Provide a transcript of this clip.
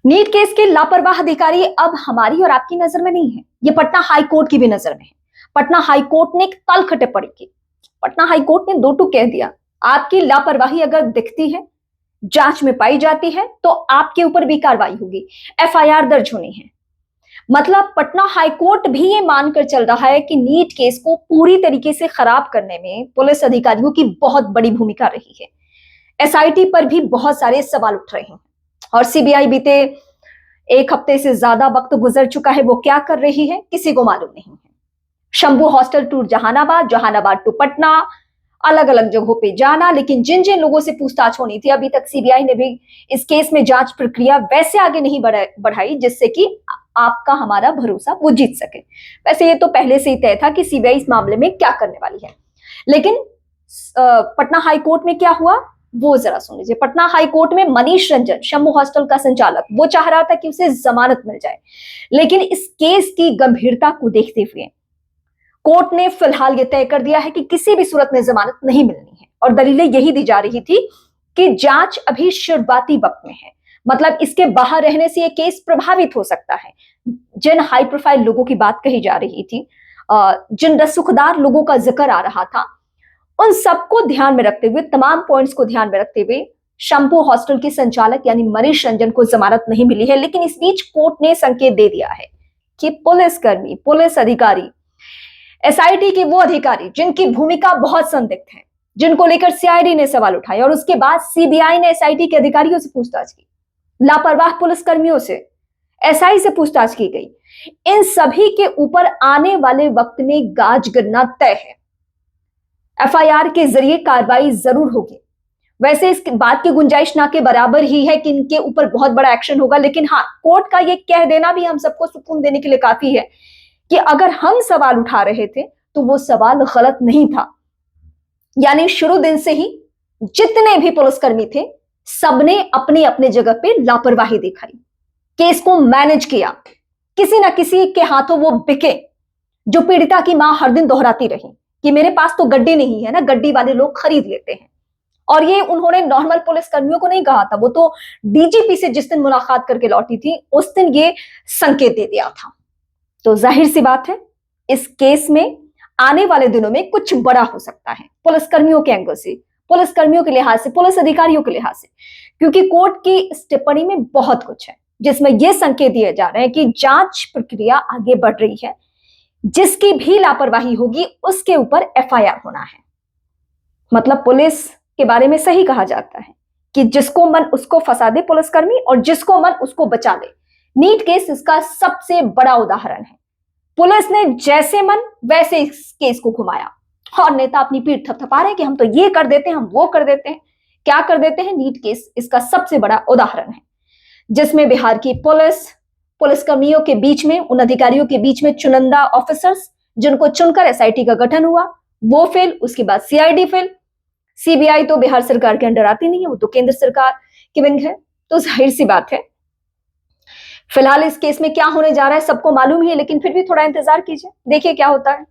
NEET case के लापरवाह अधिकारी अब हमारी और आपकी नजर में नहीं है, ये पटना हाई कोर्ट की भी नजर में है। पटना हाई कोर्ट ने एक तल्ख टिप्पणी की। पटना हाई कोर्ट ने दो टूक कह दिया, आपकी लापरवाही अगर दिखती है, जांच में पाई जाती है तो आपके ऊपर भी कार्रवाई होगी, एफआईआर दर्ज होनी है। मतलब पटना हाई कोर्ट भी ये मानकर चल रहा है कि नीट केस को पूरी तरीके से खराब करने में पुलिस अधिकारियों की बहुत बड़ी भूमिका रही है। एसआईटी पर भी बहुत सारे सवाल उठ रहे हैं और सीबीआई बीते एक हफ्ते से ज्यादा वक्त गुजर चुका है, वो क्या कर रही है किसी को मालूम नहीं है। Shambhu hostel to Jahanabad, Jahanabad to Patna, अलग अलग जगहों पे जाना, लेकिन जिन जिन लोगों से पूछताछ होनी थी अभी तक सीबीआई ने भी इस केस में जांच प्रक्रिया वैसे आगे नहीं बढ़ाई जिससे कि आपका हमारा भरोसा वो जीत सके। वैसे ये तो पहले से ही तय था कि सीबीआई इस मामले में क्या करने वाली है, लेकिन पटना हाई कोर्ट में क्या हुआ वो जरा सुन लीजिए। पटना हाई कोर्ट में मनीष रंजन, शंभू हॉस्टल का संचालक, वो चाह रहा था कि उसे जमानत मिल जाए, लेकिन इस केस की गंभीरता को देखते हुए कोर्ट ने फिलहाल यह तय कर दिया है कि किसी भी सूरत में जमानत नहीं मिलनी है। और दलीलें यही दी जा रही थी कि जांच अभी शुरुआती वक्त में है, मतलब इसके बाहर रहने से यह केस प्रभावित हो सकता है। जिन हाई प्रोफाइल लोगों की बात कही जा रही थी, जिन रसूखदार लोगों का जिक्र आ रहा था, उन सबको ध्यान में रखते हुए, तमाम पॉइंट्स को ध्यान में रखते हुए शंभू हॉस्टल के संचालक यानी मनीष रंजन को जमानत नहीं मिली है। लेकिन इस बीच कोर्ट ने संकेत दे दिया है कि पुलिसकर्मी, पुलिस अधिकारी, एसआईटी के वो अधिकारी जिनकी भूमिका बहुत संदिग्ध है, जिनको लेकर सीआईडी ने सवाल उठाए और उसके बाद सीबीआई ने एसआईटी के अधिकारियों से पूछताछ की, लापरवाह पुलिसकर्मियों से, एसआई से पूछताछ की गई, इन सभी के ऊपर आने वाले वक्त में गाज गिरना तय है। एफआईआर के जरिए कार्रवाई जरूर होगी। वैसे इस बात की गुंजाइश ना के बराबर ही है कि इनके ऊपर बहुत बड़ा एक्शन होगा, लेकिन हाँ, कोर्ट का ये कह देना भी हम सबको सुकून देने के लिए काफी है कि अगर हम सवाल उठा रहे थे तो वो सवाल गलत नहीं था। यानी शुरू दिन से ही जितने भी पुलिसकर्मी थे सबने अपनी अपनी जगह पे लापरवाही दिखाई, केस को मैनेज किया, किसी ना किसी के हाथों वो बिके। जो पीड़िता की मां हर दिन दोहराती रही कि मेरे पास तो गड्डी नहीं है ना, गड्डी वाले लोग खरीद लेते हैं। और ये उन्होंने नॉर्मल पुलिस कर्मियों को नहीं कहा था, वो तो डीजीपी से जिस दिन मुलाकात करके लौटी थी उस दिन ये संकेत दे दिया था। तो जाहिर सी बात है इस केस में आने वाले दिनों में कुछ बड़ा हो सकता है, पुलिसकर्मियों के एंगल से, पुलिसकर्मियों के लिहाज से, पुलिस अधिकारियों के लिहाज से, क्योंकि कोर्ट की इस टिप्पणी में बहुत कुछ है जिसमें यह संकेत दिए जा रहे हैं कि जांच प्रक्रिया आगे बढ़ रही है, जिसकी भी लापरवाही होगी उसके ऊपर एफआईआर होना है। मतलब पुलिस के बारे में सही कहा जाता है कि जिसको मन उसको फंसा दे पुलिसकर्मी, और जिसको मन उसको बचा दे। नीट केस इसका सबसे बड़ा उदाहरण है। पुलिस ने जैसे मन वैसे इस केस को घुमाया और नेता अपनी पीठ थपथपा रहे कि हम तो ये कर देते हैं, हम वो कर देते हैं। क्या कर देते हैं? नीट केस इसका सबसे बड़ा उदाहरण है, जिसमें बिहार की पुलिसकर्मियों के बीच में, उन अधिकारियों के बीच में चुनिंदा ऑफिसर्स जिनको चुनकर एसआईटी का गठन हुआ वो फेल, उसके बाद सीआईडी फेल। सीबीआई तो बिहार सरकार के अंडर आती नहीं है, वो तो केंद्र सरकार की विंग है। तो जाहिर सी बात है फिलहाल इस केस में क्या होने जा रहा है सबको मालूम ही है, लेकिन फिर भी थोड़ा इंतजार कीजिए, देखिए क्या होता है।